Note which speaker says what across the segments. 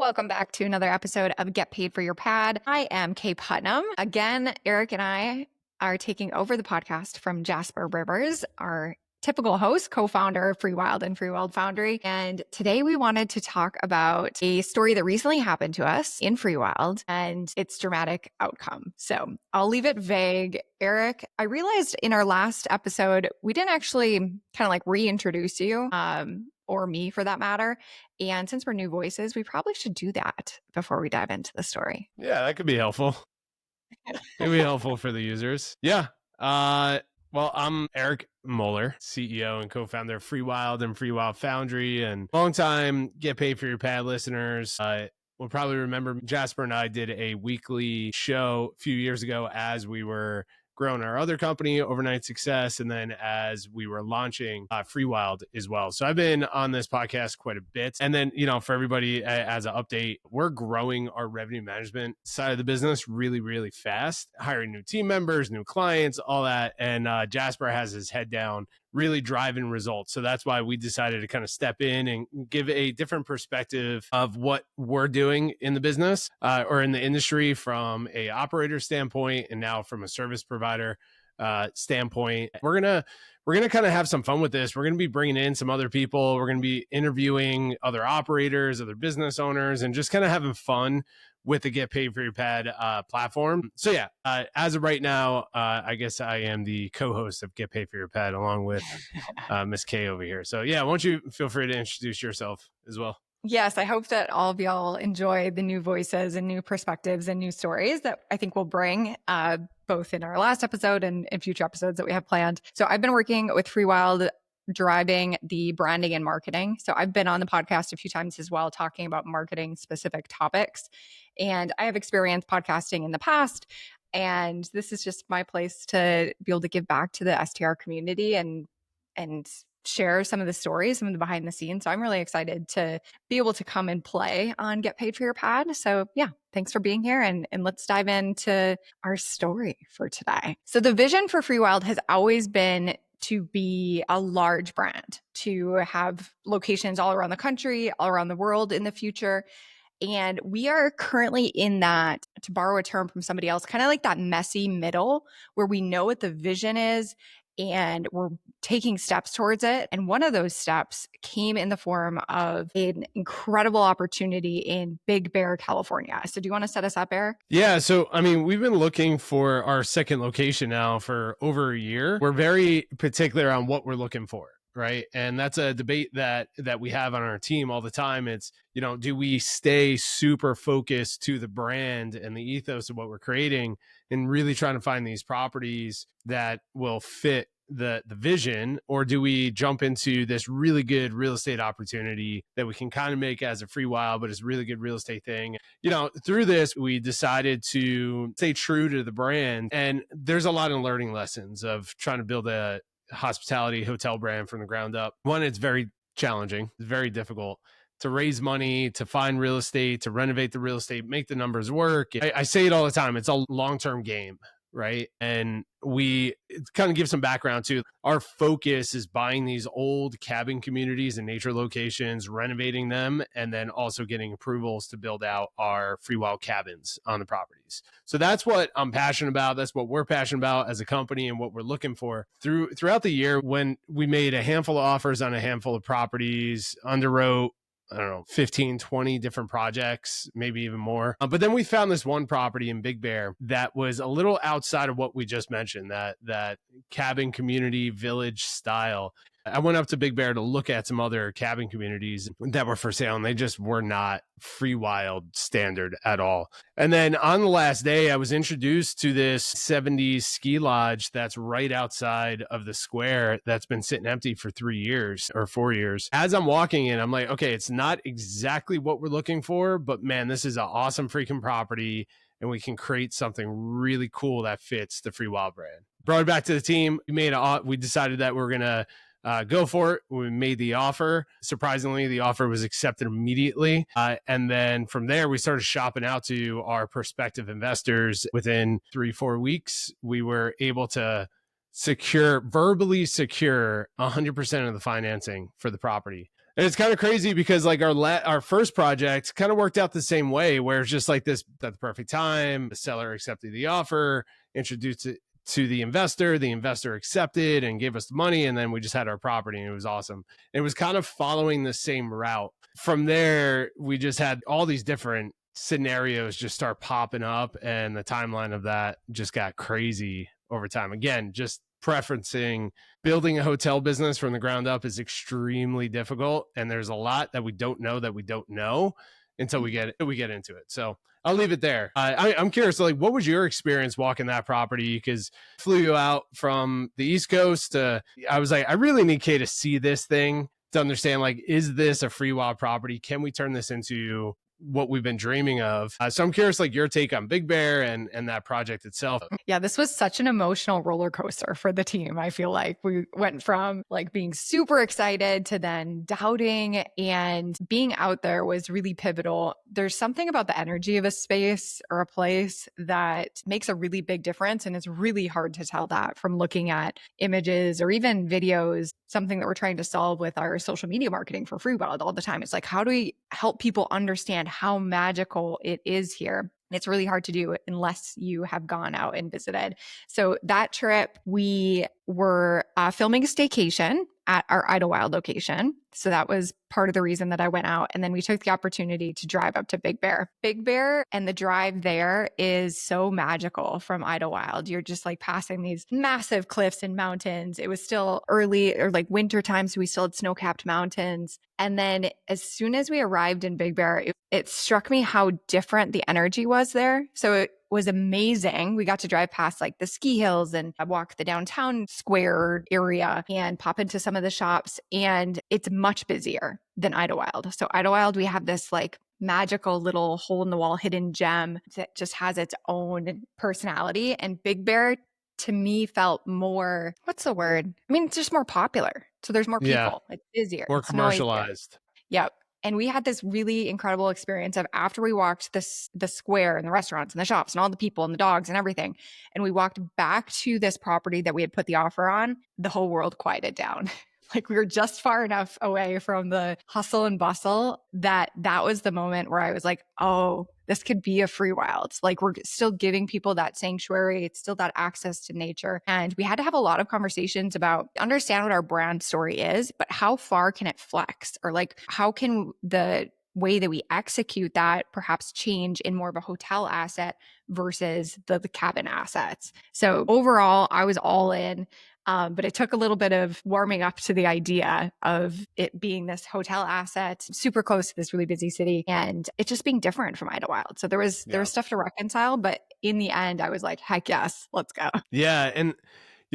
Speaker 1: Welcome back to another episode of Get Paid for Your Pad. I am Kaye Putnam. Again, Eric and I are taking over the podcast from Jasper Rivers, our typical host, co-founder of Freewyld and Freewyld Foundry. And today we wanted to talk about a story that recently happened to us in Freewyld and its dramatic outcome. So I'll leave it vague. Eric, I realized in our last episode, we didn't actually kind of like reintroduce you. Or me for that matter. And since we're new voices, we probably should do that before we dive into the story.
Speaker 2: Yeah, that could be helpful. It would be helpful for the users. Yeah. Well, I'm Eric Moeller, CEO and co-founder of Freewyld and Freewyld Foundry, and longtime Get Paid for Your Pad listeners. Will probably remember Jasper and I did a weekly show a few years ago as we were growing our other company, Overnight Success, and then as we were launching Freewyld as well. So I've been on this podcast quite a bit. And then, for everybody as an update, we're growing our revenue management side of the business really, really fast, hiring new team members, new clients, all that. And Jasper has his head down, really driving results. So that's why we decided to kind of step in and give a different perspective of what we're doing in the business or in the industry from a operator standpoint and now from a service provider standpoint. We're gonna kind of have some fun with this. We're gonna be bringing in some other people. We're gonna be interviewing other operators, other business owners, and just kind of having fun with the Get Paid for Your Pad platform. So yeah, as of right now, I guess I am the co-host of Get Paid for Your Pad along with Miss Kaye over here. So yeah, why don't you feel free to introduce yourself as well?
Speaker 1: Yes, I hope that all of y'all enjoy the new voices and new perspectives and new stories that I think we'll bring both in our last episode and in future episodes that we have planned. So I've been working with Freewyld driving the branding and marketing. So I've been on the podcast a few times as well, talking about marketing specific topics. And I have experienced podcasting in the past. And this is just my place to be able to give back to the STR community and share some of the stories, some of the behind the scenes. So I'm really excited to be able to come and play on Get Paid for Your Pad. So yeah, thanks for being here. And let's dive into our story for today. So the vision for Freewyld has always been to be a large brand, to have locations all around the country, all around the world in the future. And we are currently in that, to borrow a term from somebody else, kind of like that messy middle where we know what the vision is and we're taking steps towards it. And one of those steps came in the form of an incredible opportunity in Big Bear, California. So do you want to set us up, Eric?
Speaker 2: Yeah. So, we've been looking for our second location now for over a year. We're very particular on what we're looking for. Right. And that's a debate that we have on our team all the time. It's, do we stay super focused to the brand and the ethos of what we're creating and really trying to find these properties that will fit the vision, or do we jump into this really good real estate opportunity that we can kind of make as a Freewyld, but it's a really good real estate thing? Through this, we decided to stay true to the brand. And there's a lot of learning lessons of trying to build a hospitality hotel brand from the ground up. One, it's very challenging, it's very difficult to raise money, to find real estate, to renovate the real estate, make the numbers work. I say it all the time. It's a long-term game, right? And we kind of give some background to our focus is buying these old cabin communities and nature locations, renovating them, and then also getting approvals to build out our Freewyld cabins on the properties. So that's what I'm passionate about. That's what we're passionate about as a company and what we're looking for throughout the year. When we made a handful of offers on a handful of properties, underwrote 15, 20 different projects, maybe even more. But then we found this one property in Big Bear that was a little outside of what we just mentioned, that cabin community village style. I went up to Big Bear to look at some other cabin communities that were for sale, and they just were not Freewyld standard at all. And then on the last day, I was introduced to this 70s ski lodge that's right outside of the square that's been sitting empty for 3 years or 4 years. As I'm walking in, I'm like, okay, it's not exactly what we're looking for, but man, this is an awesome freaking property, and we can create something really cool that fits the Freewyld brand. Brought it back to the team. We decided that we're going to go for it. We made the offer. Surprisingly, the offer was accepted immediately. And then from there, we started shopping out to our prospective investors. Within 3-4 weeks, we were able to verbally secure 100% of the financing for the property. And it's kind of crazy because like our first project kind of worked out the same way, where it's just like this at the perfect time, the seller accepted the offer, introduced it to the investor accepted and gave us the money, and then we just had our property, and it was awesome. It was kind of following the same route. From there, we just had all these different scenarios just start popping up, and the timeline of that just got crazy over time. Again, just preferencing building a hotel business from the ground up is extremely difficult, and there's a lot that we don't know until we get into it. So I'll leave it there. I'm curious, like, what was your experience walking that property? Because flew you out from the East Coast. I was like, I really need Kaye to see this thing to understand, like, is this a Freewyld property? Can we turn this into what we've been dreaming of? So I'm curious, like, your take on Big Bear and that project itself.
Speaker 1: Yeah, this was such an emotional roller coaster for the team. I feel like we went from like being super excited to then doubting, and being out there was really pivotal. There's something about the energy of a space or a place that makes a really big difference. And it's really hard to tell that from looking at images or even videos. Something that we're trying to solve with our social media marketing for Freewyld all the time. It's like, how do we help people understand how magical it is here? It's really hard to do unless you have gone out and visited. So that trip, we were filming a staycation at our Idlewild location. So that was part of the reason that I went out. And then we took the opportunity to drive up to Big Bear. Big Bear and the drive there is so magical from Idlewild. You're just like passing these massive cliffs and mountains. It was still early or like winter time, so we still had snow-capped mountains. And then as soon as we arrived in Big Bear, it struck me how different the energy was there. So it was amazing. We got to drive past like the ski hills and walk the downtown square area and pop into some of the shops. And it's much busier than Idlewild. So Idlewild, we have this like magical little hole in the wall hidden gem that just has its own personality. And Big Bear to me felt more, what's the word? I mean, it's just more popular. So there's more people. It's busier.
Speaker 2: More
Speaker 1: it's
Speaker 2: commercialized.
Speaker 1: Noisier. Yep. And we had this really incredible experience of after we walked the square and the restaurants and the shops and all the people and the dogs and everything, and we walked back to this property that we had put the offer on, the whole world quieted down. Like we were just far enough away from the hustle and bustle that was the moment where I was like, oh, this could be a Freewyld. Like we're still giving people that sanctuary. It's still that access to nature. And we had to have a lot of conversations about understand what our brand story is, but how far can it flex? Or like, how can the way that we execute that perhaps change in more of a hotel asset versus the cabin assets? So overall, I was all in. But it took a little bit of warming up to the idea of it being this hotel asset, super close to this really busy city, and it just being different from Idlewild. So there was stuff to reconcile, but in the end, I was like, heck yes, let's go.
Speaker 2: Yeah, and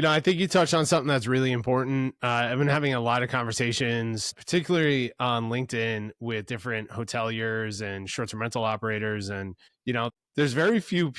Speaker 2: I think you touched on something that's really important. I've been having a lot of conversations, particularly on LinkedIn, with different hoteliers and short-term rental operators, and there's very few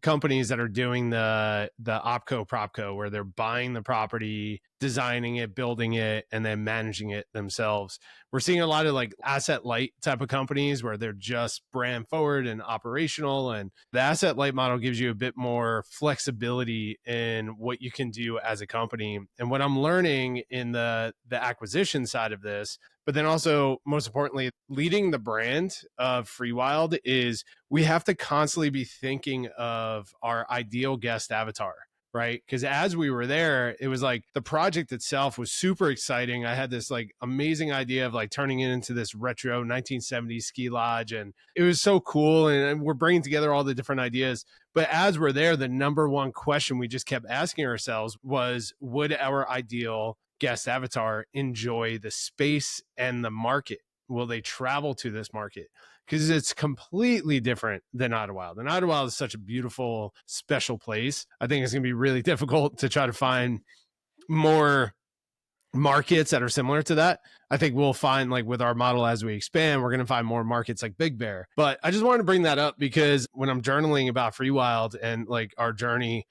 Speaker 2: companies that are doing the opco propco, where they're buying the property, designing it, building it, and then managing it themselves. We're seeing a lot of like asset light type of companies where they're just brand forward and operational. And the asset light model gives you a bit more flexibility in what you can do as a company. And what I'm learning in the acquisition side of this, but then also most importantly, leading the brand of Freewyld, is we have to constantly be thinking of our ideal guest avatar, right? Because as we were there, it was like the project itself was super exciting. I had this like amazing idea of like turning it into this retro 1970s ski lodge. And it was so cool. And we're bringing together all the different ideas. But as we're there, the number one question we just kept asking ourselves was, would our ideal guest avatar enjoy the space and the market? Will they travel to this market? Because it's completely different than Idlewild. And Idlewild is such a beautiful, special place. I think it's going to be really difficult to try to find more markets that are similar to that. I think we'll find, like with our model as we expand, we're going to find more markets like Big Bear. But I just wanted to bring that up because when I'm journaling about Freewyld and like our journey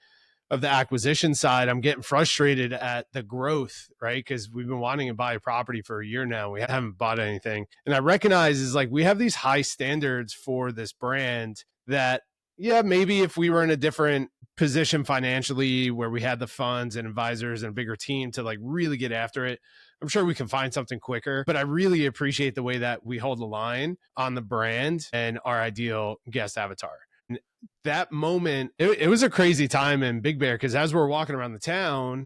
Speaker 2: of the acquisition side, I'm getting frustrated at the growth, right? Because we've been wanting to buy a property for a year now. We haven't bought anything. And I recognize is like, we have these high standards for this brand that, yeah, maybe if we were in a different position financially where we had the funds and advisors and a bigger team to like really get after it, I'm sure we can find something quicker, but I really appreciate the way that we hold the line on the brand and our ideal guest avatar. That moment, it was a crazy time in Big Bear, because as we're walking around the town,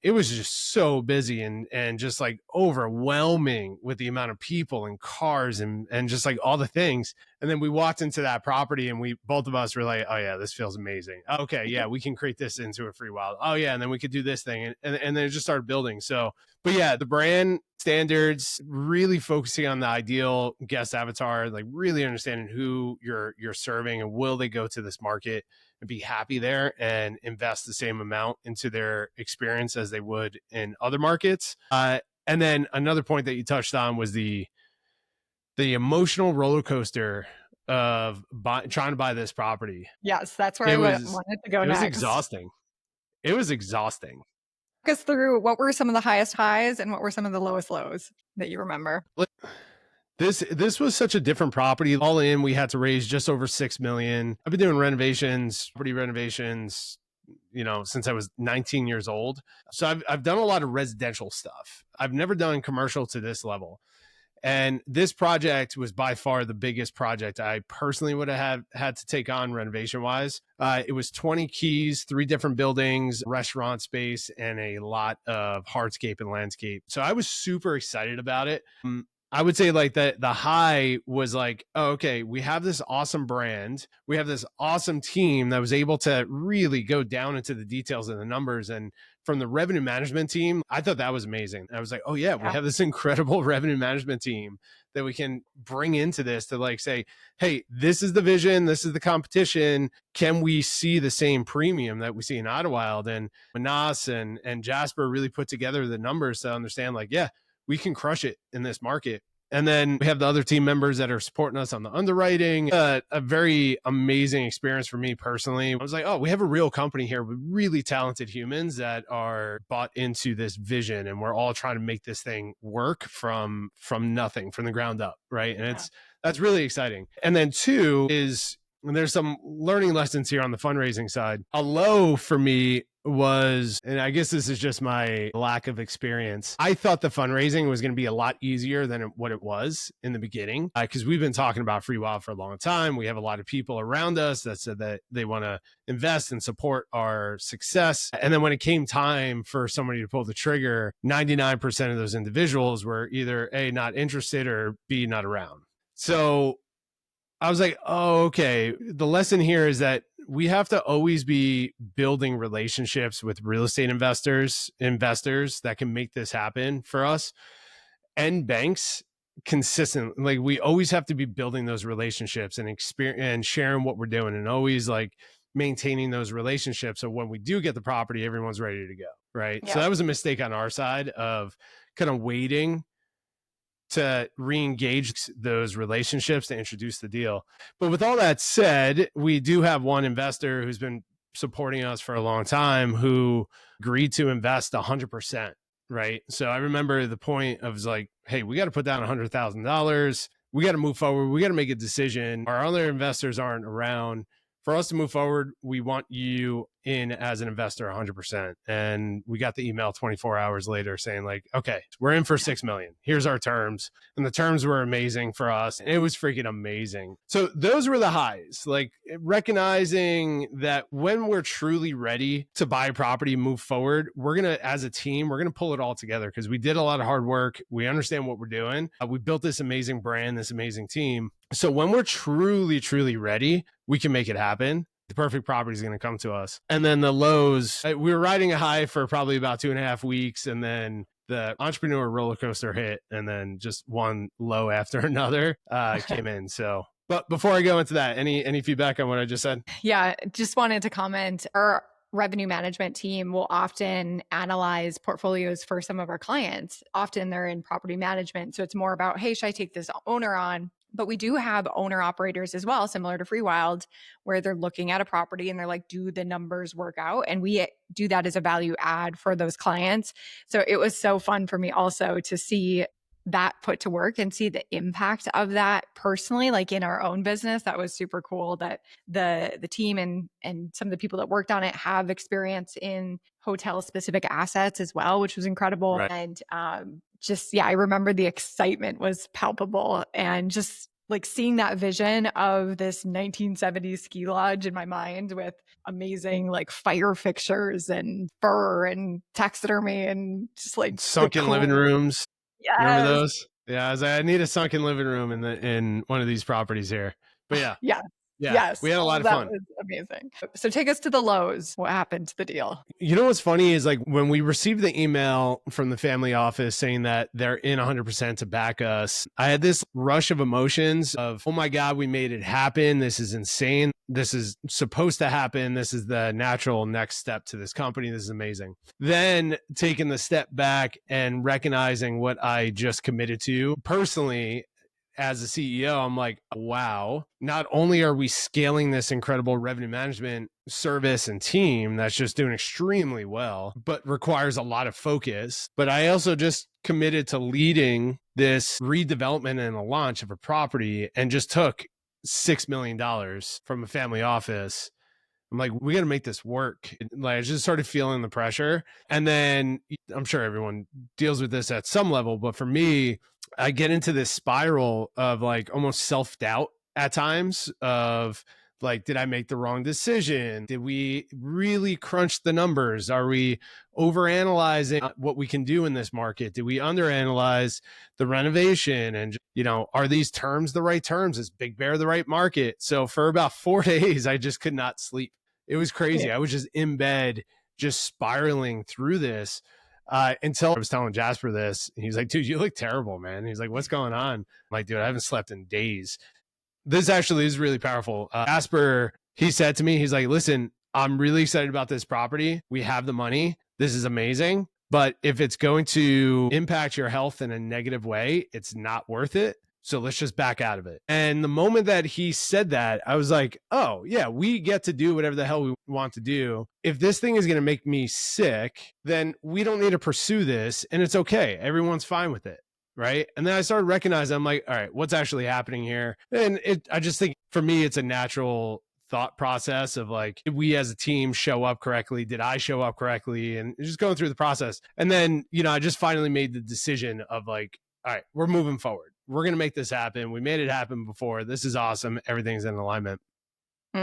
Speaker 2: it was just so busy and just like overwhelming with the amount of people and cars and just like all the things. And then we walked into that property and both of us were like, oh yeah, this feels amazing. Okay, yeah, we can create this into a Freewyld. Oh yeah, and then we could do this thing, and then it just started building. So, but yeah, the brand standards, really focusing on the ideal guest avatar, like really understanding who you're serving and will they go to this market and be happy there and invest the same amount into their experience as they would in other markets. And then another point that you touched on was the emotional roller coaster of trying to buy this property.
Speaker 1: Yes, that's where wanted to go next.
Speaker 2: It was exhausting. It was exhausting.
Speaker 1: Walk us through, what were some of the highest highs and what were some of the lowest lows that you remember?
Speaker 2: This was such a different property. All in, we had to raise just over $6 million. I've been doing property renovations, since I was 19 years old. So I've done a lot of residential stuff. I've never done commercial to this level. And this project was by far the biggest project I personally would have had to take on renovation wise. It was 20 keys, 3 different buildings, restaurant space, and a lot of hardscape and landscape. So I was super excited about it. I would say like the high was like, oh, okay, we have this awesome brand. We have this awesome team that was able to really go down into the details and the numbers. And from the revenue management team, I thought that was amazing. I was like, oh yeah, we have this incredible revenue management team that we can bring into this to like say, hey, this is the vision. This is the competition. Can we see the same premium that we see in Idlewild? And Manas and Jasper really put together the numbers to understand like, yeah, we can crush it in this market. And then we have the other team members that are supporting us on the underwriting. A very amazing experience for me personally. I was like, oh, we have a real company here with really talented humans that are bought into this vision. And we're all trying to make this thing work from nothing, from the ground up. Right. And that's really exciting. And then 2 is, and there's some learning lessons here on the fundraising side. A low for me was, and I guess this is just my lack of experience, I thought the fundraising was going to be a lot easier than what it was in the beginning, because we've been talking about Freewyld for a long time. We have a lot of people around us that said that they want to invest and support our success. And then when it came time for somebody to pull the trigger, 99% of those individuals were either A, not interested, or B, not around. So I was like, oh, okay. The lesson here is that we have to always be building relationships with real estate investors that can make this happen for us, and banks consistently. Like, we always have to be building those relationships and and sharing what we're doing, and always like maintaining those relationships. So when we do get the property, everyone's ready to go. Right. Yeah. So that was a mistake on our side of kind of waiting to re-engage those relationships to introduce the deal. But with all that said, we do have one investor who's been supporting us for a long time who agreed to invest 100%. Right. So I remember the point of like, hey, we got to put down $100,000. We got to move forward. We got to make a decision. Our other investors aren't around. For us to move forward, we want you in as an investor 100%. And we got the email 24 hours later saying like, okay, we're in for $6 million. Here's our terms. And the terms were amazing for us. And it was freaking amazing. So those were the highs, like recognizing that when we're truly ready to buy a property, move forward, we're going to, as a team, we're going to pull it all together because we did a lot of hard work. We understand what we're doing. We built this amazing brand, this amazing team. So when we're truly, truly ready, we can make it happen. The perfect property is going to come to us. And then the lows, we were riding a high for probably about 2.5 weeks. And then the entrepreneur roller coaster hit, and then just one low after another came in. So, but before I go into that, any feedback on what I just said?
Speaker 1: Yeah, just wanted to comment. Our revenue management team will often analyze portfolios for some of our clients. Often they're in property management. So it's more about, hey, should I take this owner on? But we do have owner operators as well, similar to Freewyld, where they're looking at a property and they're like, do the numbers work out? And we do that as a value add for those clients. So it was so fun for me also to see that put to work and see the impact of that personally, like in our own business. That was super cool that the team and some of the people that worked on it have experience in hotel specific assets as well, which was incredible.
Speaker 2: Right.
Speaker 1: And just, yeah, I remember the excitement was palpable, and just like seeing that vision of this 1970s ski lodge in my mind with amazing like fire fixtures and fur and taxidermy and just like
Speaker 2: Sunken living rooms. Remember
Speaker 1: Yes.
Speaker 2: those? Yeah, I was like, I need a sunken living room in one of these properties here. But yeah,
Speaker 1: Yeah.
Speaker 2: yeah,
Speaker 1: Yes.
Speaker 2: we had a lot of
Speaker 1: That
Speaker 2: fun.
Speaker 1: was amazing. So take us to the lows. What happened to the deal?
Speaker 2: You know what's funny is like when we received the email from the family office saying that they're in 100% to back us, I had this rush of emotions of, oh my God, we made it happen. This is insane. This is supposed to happen. This is the natural next step to this company. This is amazing. Then taking the step back and recognizing what I just committed to personally as a CEO, I'm like, wow, not only are we scaling this incredible revenue management service and team that's just doing extremely well, but requires a lot of focus, but I also just committed to leading this redevelopment and a launch of a property and just took $6 million from a family office. I'm like, we got to make this work. Like, I just started feeling the pressure. And then I'm sure everyone deals with this at some level, but for me, I get into this spiral of like almost self-doubt at times of like, did I make the wrong decision? Did we really crunch the numbers? Are we overanalyzing what we can do in this market? Did we underanalyze the renovation? And, you know, are these terms the right terms? Is Big Bear the right market? So for about 4 days, I just could not sleep. It was crazy.
Speaker 1: Yeah.
Speaker 2: I was just in bed, just spiraling through this. Until I was telling Jasper this, he's like, dude, you look terrible, man. He's like, what's going on? I'm like, dude, I haven't slept in days. This actually is really powerful. Jasper, he said to me, he's like, listen, I'm really excited about this property. We have the money. This is amazing. But if it's going to impact your health in a negative way, it's not worth it. So let's just back out of it. And the moment that he said that, I was like, oh, yeah, we get to do whatever the hell we want to do. If this thing is going to make me sick, then we don't need to pursue this. And it's okay. Everyone's fine with it. Right. And then I started recognizing, I'm like, all right, what's actually happening here? And I just think for me, it's a natural thought process of like, did we as a team show up correctly? Did I show up correctly? And just going through the process. And then, you know, I just finally made the decision of like, all right, we're moving forward. We're going to make this happen. We made it happen before. This is awesome. Everything's in alignment.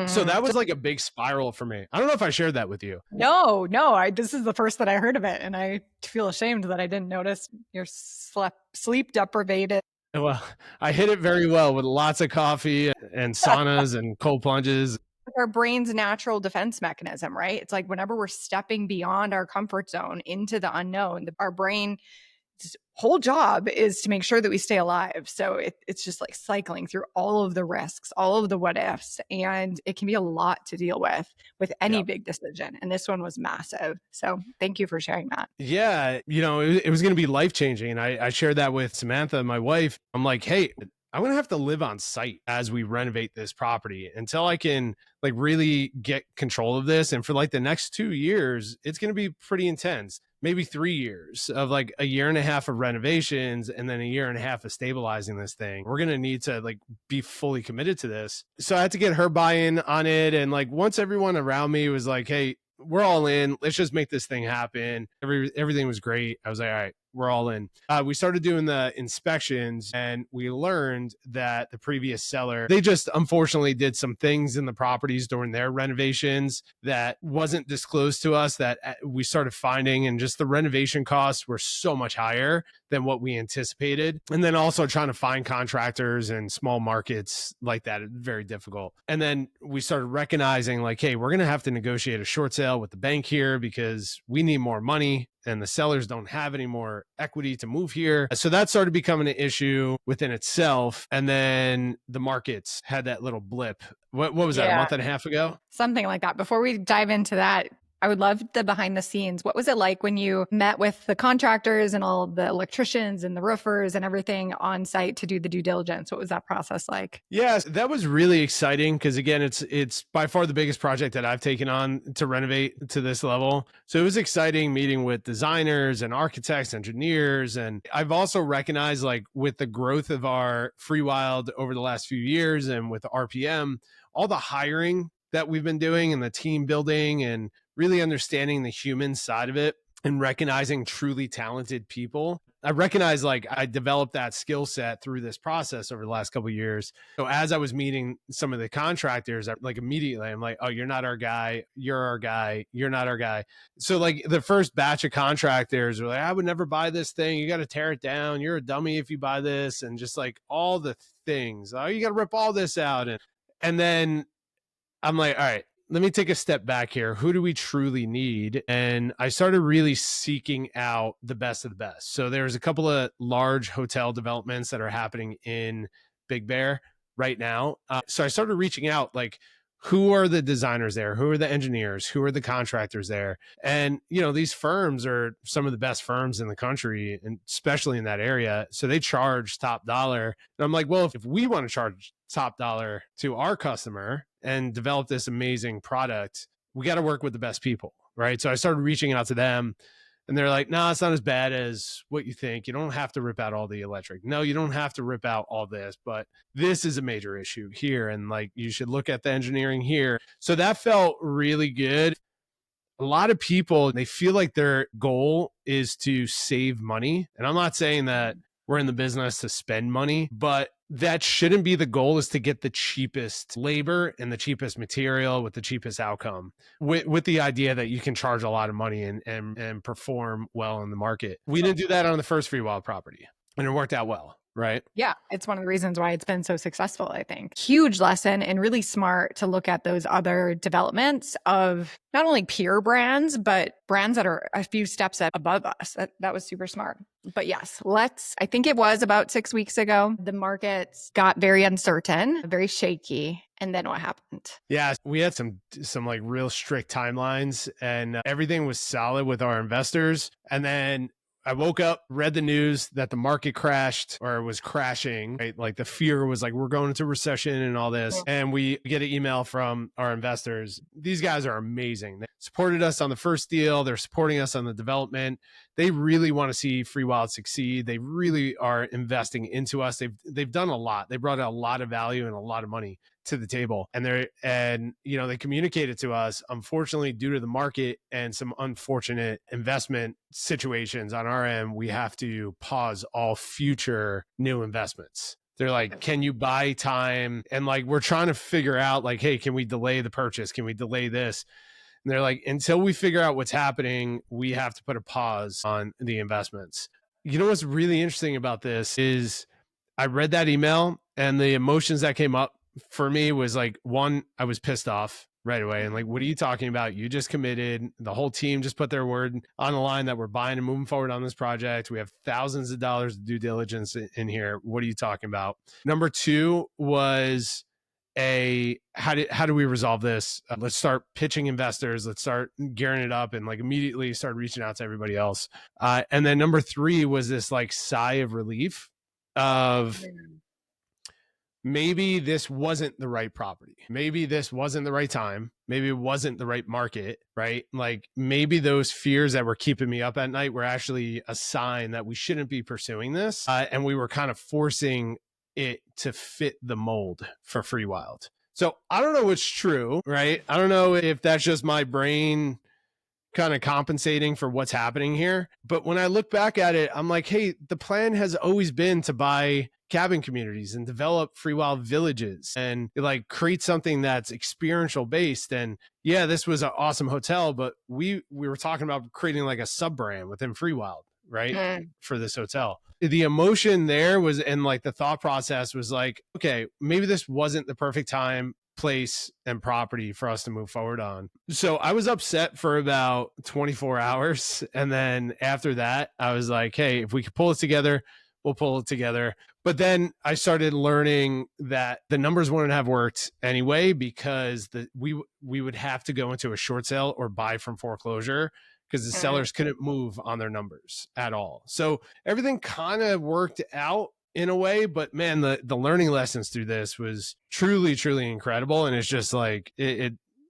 Speaker 2: So that was like a big spiral for me. I don't know if I shared that with you.
Speaker 1: No. This is the first that I heard of it, and I feel ashamed that I didn't notice. You're sleep deprivated.
Speaker 2: Well, I hit it very well with lots of coffee and saunas and cold plunges.
Speaker 1: Our brain's natural defense mechanism, right? It's like whenever we're stepping beyond our comfort zone into the unknown, our brain whole job is to make sure that we stay alive. So it's just like cycling through all of the risks, all of the what ifs, and it can be a lot to deal with any big decision. And this one was massive. So thank you for sharing that.
Speaker 2: Yeah. You know, it was going to be life-changing. And I shared that with Samantha, my wife. I'm like, hey, I'm going to have to live on site as we renovate this property until I can like really get control of this. And for like the next 2 years, it's going to be pretty intense. Maybe 3 years of like a year and a half of renovations and then a year and a half of stabilizing this thing. We're going to need to like be fully committed to this. So I had to get her buy-in on it. And like once everyone around me was like, hey, we're all in, let's just make this thing happen. Everything was great. I was like, all right, we're all in. We started doing the inspections and we learned that the previous seller, they just unfortunately did some things in the properties during their renovations that wasn't disclosed to us that we started finding, and just the renovation costs were so much higher than what we anticipated. And then also trying to find contractors in small markets like that, very difficult. And then we started recognizing like, hey, we're going to have to negotiate a short sale with the bank here because we need more money and the sellers don't have any more equity to move here. So that started becoming an issue within itself. And then the markets had that little blip. What was that, a month and a half ago?
Speaker 1: Something like that. Before we dive into that, I would love the behind the scenes. What was it like when you met with the contractors and all the electricians and the roofers and everything on site to do the due diligence? What was that process like?
Speaker 2: Yes, that was really exciting because again, it's by far the biggest project that I've taken on to renovate to this level. So it was exciting meeting with designers and architects, engineers, and I've also recognized like with the growth of our Freewyld over the last few years and with RPM, all the hiring that we've been doing and the team building and really understanding the human side of it and recognizing truly talented people. I recognize like I developed that skill set through this process over the last couple of years. So as I was meeting some of the contractors, like immediately I'm like, oh, you're not our guy. You're our guy. You're not our guy. So like the first batch of contractors were like, I would never buy this thing. You got to tear it down. You're a dummy if you buy this. And just like all the things, oh, you got to rip all this out. And then I'm like, all right, let me take a step back here. Who do we truly need? And I started really seeking out the best of the best. So there's a couple of large hotel developments that are happening in Big Bear right now. So I started reaching out, like, who are the designers there? Who are the engineers? Who are the contractors there? And, you know, these firms are some of the best firms in the country, and especially in that area. So they charge top dollar. And I'm like, well, if we want to charge top dollar to our customer and develop this amazing product, we got to work with the best people, right? So I started reaching out to them. And they're like, no, it's not as bad as what you think. You don't have to rip out all the electric. No, you don't have to rip out all this, but this is a major issue here. And like, you should look at the engineering here. So that felt really good. A lot of people, they feel like their goal is to save money. And I'm not saying that we're in the business to spend money, but that shouldn't be the goal, is to get the cheapest labor and the cheapest material with the cheapest outcome, with the idea that you can charge a lot of money and perform well in the market. We didn't do that on the first Freewyld property, and it worked out well. Right.
Speaker 1: Yeah. It's one of the reasons why it's been so successful, I think. Huge lesson, and really smart to look at those other developments of not only peer brands, but brands that are a few steps above us. That was super smart. But yes, I think it was about 6 weeks ago, the markets got very uncertain, very shaky. And then what happened?
Speaker 2: Yeah, we had some like real strict timelines, and everything was solid with our investors. And then I woke up, read the news that the market crashed or was crashing, right? Like the fear was like, we're going into recession and all this. And we get an email from our investors. These guys are amazing. They supported us on the first deal. They're supporting us on the development. They really want to see Freewyld succeed. They really are investing into us. They've done a lot. They brought a lot of value and a lot of money to the table. And they communicated to us, unfortunately, due to the market and some unfortunate investment situations on our end, we have to pause all future new investments. They're like, can you buy time? And like, we're trying to figure out like, hey, can we delay the purchase? Can we delay this? And they're like, until we figure out what's happening, we have to put a pause on the investments. You know, what's really interesting about this is I read that email, and the emotions that came up for me was like, one, I was pissed off right away. And like, what are you talking about? You just committed. The whole team just put their word on the line that we're buying and moving forward on this project. We have thousands of dollars of due diligence in here. What are you talking about? Number two was how do we resolve this? Let's start pitching investors. Let's start gearing it up, and like immediately start reaching out to everybody else. And then number three was this like sigh of relief of, maybe this wasn't the right property. Maybe this wasn't the right time. Maybe it wasn't the right market, right? Like maybe those fears that were keeping me up at night were actually a sign that we shouldn't be pursuing this. And we were kind of forcing it to fit the mold for Freewyld. So I don't know what's true, right? I don't know if that's just my brain kind of compensating for what's happening here. But when I look back at it, I'm like, hey, the plan has always been to buy cabin communities and develop Freewyld villages and like create something that's experiential based. And yeah, this was an awesome hotel, but we were talking about creating like a sub brand within Freewyld, right? For this hotel. The emotion there was, and like the thought process was like, okay, maybe this wasn't the perfect time, place, and property for us to move forward on. So I was upset for about 24 hours. And then after that, I was like, hey, if we could pull it together, we'll pull it together. But then I started learning that the numbers wouldn't have worked anyway, because we would have to go into a short sale or buy from foreclosure, because the sellers couldn't move on their numbers at all. So everything kind of worked out in a way, but man, the learning lessons through this was truly, truly incredible. And it's just like,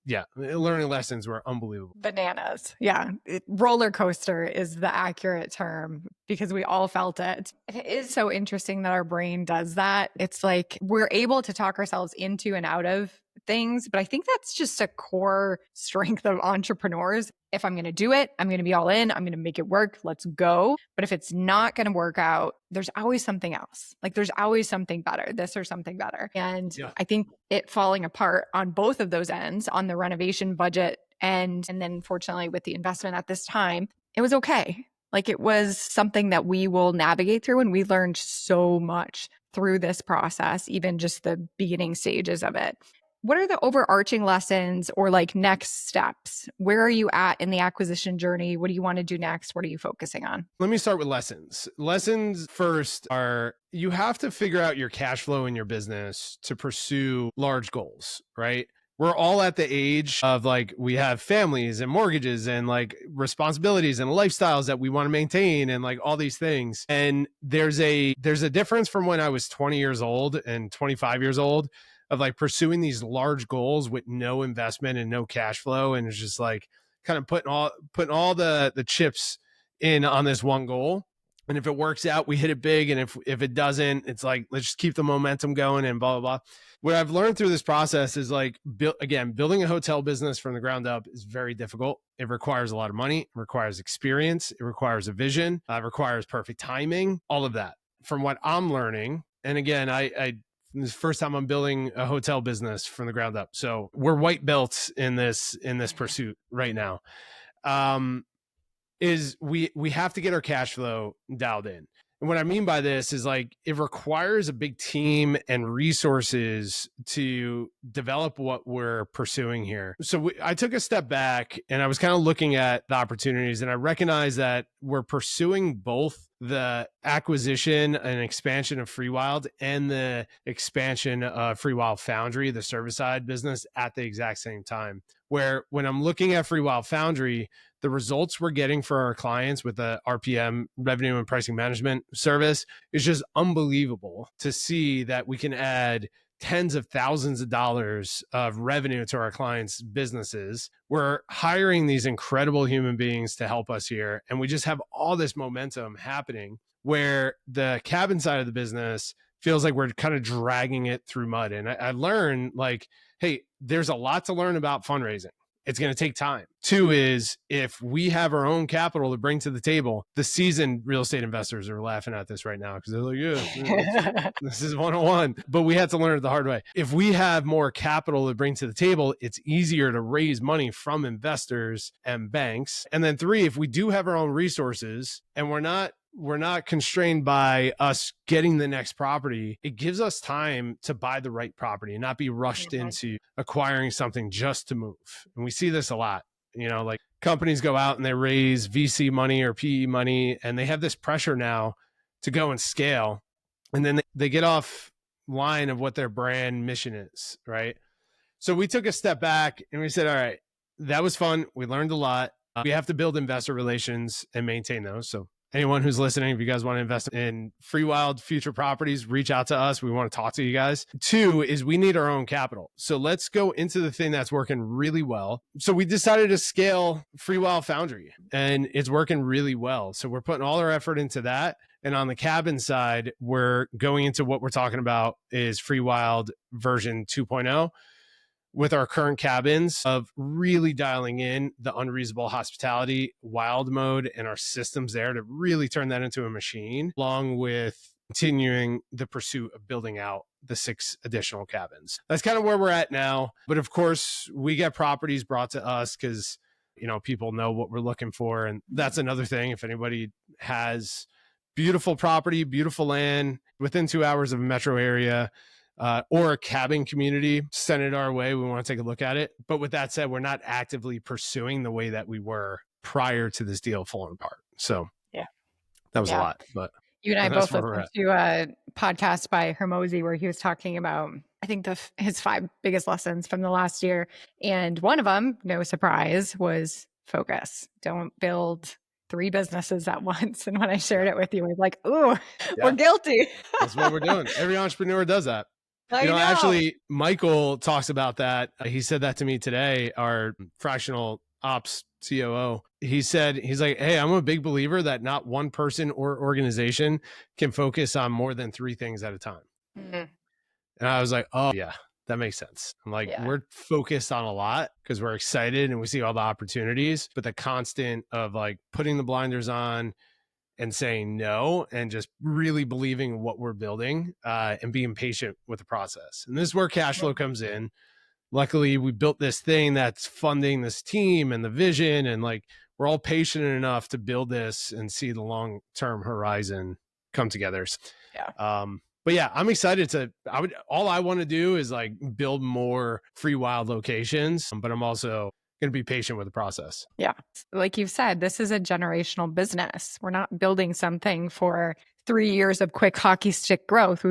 Speaker 2: yeah, learning lessons were unbelievable.
Speaker 1: Bananas. Yeah. Roller coaster is the accurate term because we all felt it. It is so interesting that our brain does that. It's like we're able to talk ourselves into and out of things, but I think that's just a core strength of entrepreneurs. If I'm going to do it, I'm going to be all in. I'm going to make it work. Let's go. But if it's not going to work out, there's always something else. Like there's always something better, this or something better. And I think it falling apart on both of those ends, on the renovation budget and then fortunately with the investment at this time, it was okay. Like it was something that we will navigate through, and we learned so much through this process, even just the beginning stages of it. What are the overarching lessons or like next steps? Where are you at in the acquisition journey? What do you want to do next? What are you focusing on?
Speaker 2: Let me start with lessons. Lessons first are, you have to figure out your cash flow in your business to pursue large goals, right? We're all at the age of like, we have families and mortgages and like responsibilities and lifestyles that we want to maintain and like all these things. And there's a difference from when I was 20 years old and 25 years old of like pursuing these large goals with no investment and no cash flow. And it's just like kind of putting all the chips in on this one goal. And if it works out, we hit it big. And if it doesn't, it's like, let's just keep the momentum going and blah, blah, blah. What I've learned through this process is like, building a hotel business from the ground up is very difficult. It requires a lot of money. It requires experience. It requires a vision. It requires perfect timing, all of that. From what I'm learning, and again, this is the first time I'm building a hotel business from the ground up. So we're white belts in this pursuit right now. Is we have to get our cash flow dialed in. And what I mean by this is like, it requires a big team and resources to develop what we're pursuing here. So I took a step back and I was kind of looking at the opportunities, and I recognized that we're pursuing both the acquisition and expansion of Freewyld and the expansion of Freewyld Foundry, the service side business, at the exact same time. Where when I'm looking at Freewyld Foundry, the results we're getting for our clients with the RPM, revenue and pricing management service, is just unbelievable to see that we can add tens of thousands of dollars of revenue to our clients' businesses. We're hiring these incredible human beings to help us here. And we just have all this momentum happening, where the cabin side of the business feels like we're kind of dragging it through mud. And I learned like, hey, there's a lot to learn about fundraising. It's going to take time. Two is, if we have our own capital to bring to the table, the seasoned real estate investors are laughing at this right now because they're like, yeah, this is 101. But we had to learn it the hard way. If we have more capital to bring to the table, it's easier to raise money from investors and banks. And then three, if we do have our own resources and we're not constrained by us getting the next property, it gives us time to buy the right property and not be rushed into acquiring something just to move. And we see this a lot, like companies go out and they raise VC money or PE money, and they have this pressure now to go and scale. And then they get off line of what their brand mission is, right? So we took a step back and we said, all right, that was fun. We learned a lot. We have to build investor relations and maintain those. So anyone who's listening, if you guys want to invest in Freewyld future properties, reach out to us. We want to talk to you guys. Two is, we need our own capital. So let's go into the thing that's working really well. So we decided to scale Freewyld Foundry, and it's working really well. So we're putting all our effort into that. And on the cabin side, we're going into what we're talking about is Freewyld version 2.0. With our current cabins, of really dialing in the unreasonable hospitality wild mode and our systems there to really turn that into a machine, along with continuing the pursuit of building out the 6 additional cabins. That's kind of where we're at now. But of course, we get properties brought to us because, people know what we're looking for. And that's another thing. If anybody has beautiful property, beautiful land within 2 hours of a metro area, or a cabin community, send it our way. We want to take a look at it. But with that said, we're not actively pursuing the way that we were prior to this deal falling apart. So yeah, that was a lot. But
Speaker 1: You and I
Speaker 2: That's
Speaker 1: both
Speaker 2: where we're
Speaker 1: listened
Speaker 2: at.
Speaker 1: to a podcast by Hermosi where he was talking about, I think, his 5 biggest lessons from the last year. And one of them, no surprise, was focus. Don't build 3 businesses at once. And when I shared it with you, I was like, ooh, we're guilty.
Speaker 2: That's what we're doing. Every entrepreneur does that.
Speaker 1: I know.
Speaker 2: Actually, Michael talks about that. He said that to me today, our fractional ops COO. He said, he's like, hey, I'm a big believer that not one person or organization can focus on more than 3 things at a time.
Speaker 1: Mm,
Speaker 2: And I was like, oh, yeah, that makes sense. I'm like,
Speaker 1: yeah.
Speaker 2: we're focused on a lot because we're excited and we see all the opportunities, but the constant of like putting the blinders on and saying no and just really believing in what we're building and being patient with the process. And this is where cash flow comes in. Luckily, we built this thing that's funding this team and the vision, and like we're all patient enough to build this and see the long-term horizon come together.
Speaker 1: Yeah.
Speaker 2: But yeah, I'm excited all I want to do is like build more Freewyld locations, but I'm also going to be patient with the process.
Speaker 1: Yeah. Like you've said, this is a generational business. We're not building something for 3 years of quick hockey stick growth.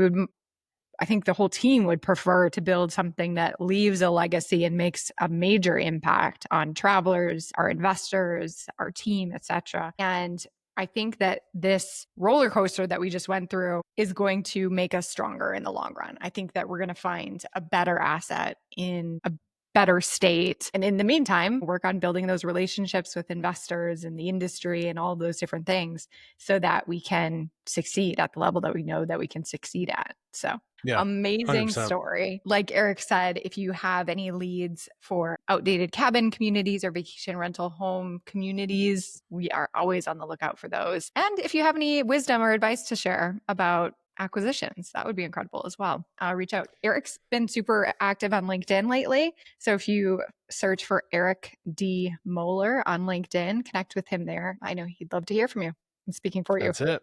Speaker 1: I think the whole team would prefer to build something that leaves a legacy and makes a major impact on travelers, our investors, our team, etc. And I think that this roller coaster that we just went through is going to make us stronger in the long run. I think that we're going to find a better asset in a better state. And in the meantime, work on building those relationships with investors and the industry and all those different things so that we can succeed at the level that we know that we can succeed at. So
Speaker 2: Yeah,
Speaker 1: amazing
Speaker 2: 100%.
Speaker 1: story. Like Eric said, if you have any leads for outdated cabin communities or vacation rental home communities, we are always on the lookout for those. And if you have any wisdom or advice to share about acquisitions, that would be incredible as well. Reach out. Eric's been super active on LinkedIn lately. So if you search for Eric D. Moeller on LinkedIn, connect with him there. I know he'd love to hear from you. I'm speaking for you.
Speaker 2: That's it.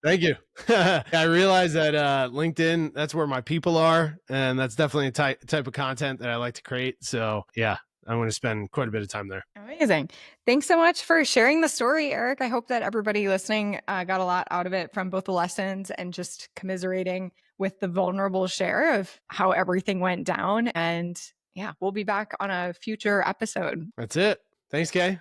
Speaker 2: Thank you. I realize that LinkedIn, that's where my people are. And that's definitely a type of content that I like to create. So yeah, I'm going to spend quite a bit of time there.
Speaker 1: Amazing. Thanks so much for sharing the story, Eric. I hope that everybody listening got a lot out of it from both the lessons and just commiserating with the vulnerable share of how everything went down. And yeah, we'll be back on a future episode.
Speaker 2: That's it. Thanks, Kaye.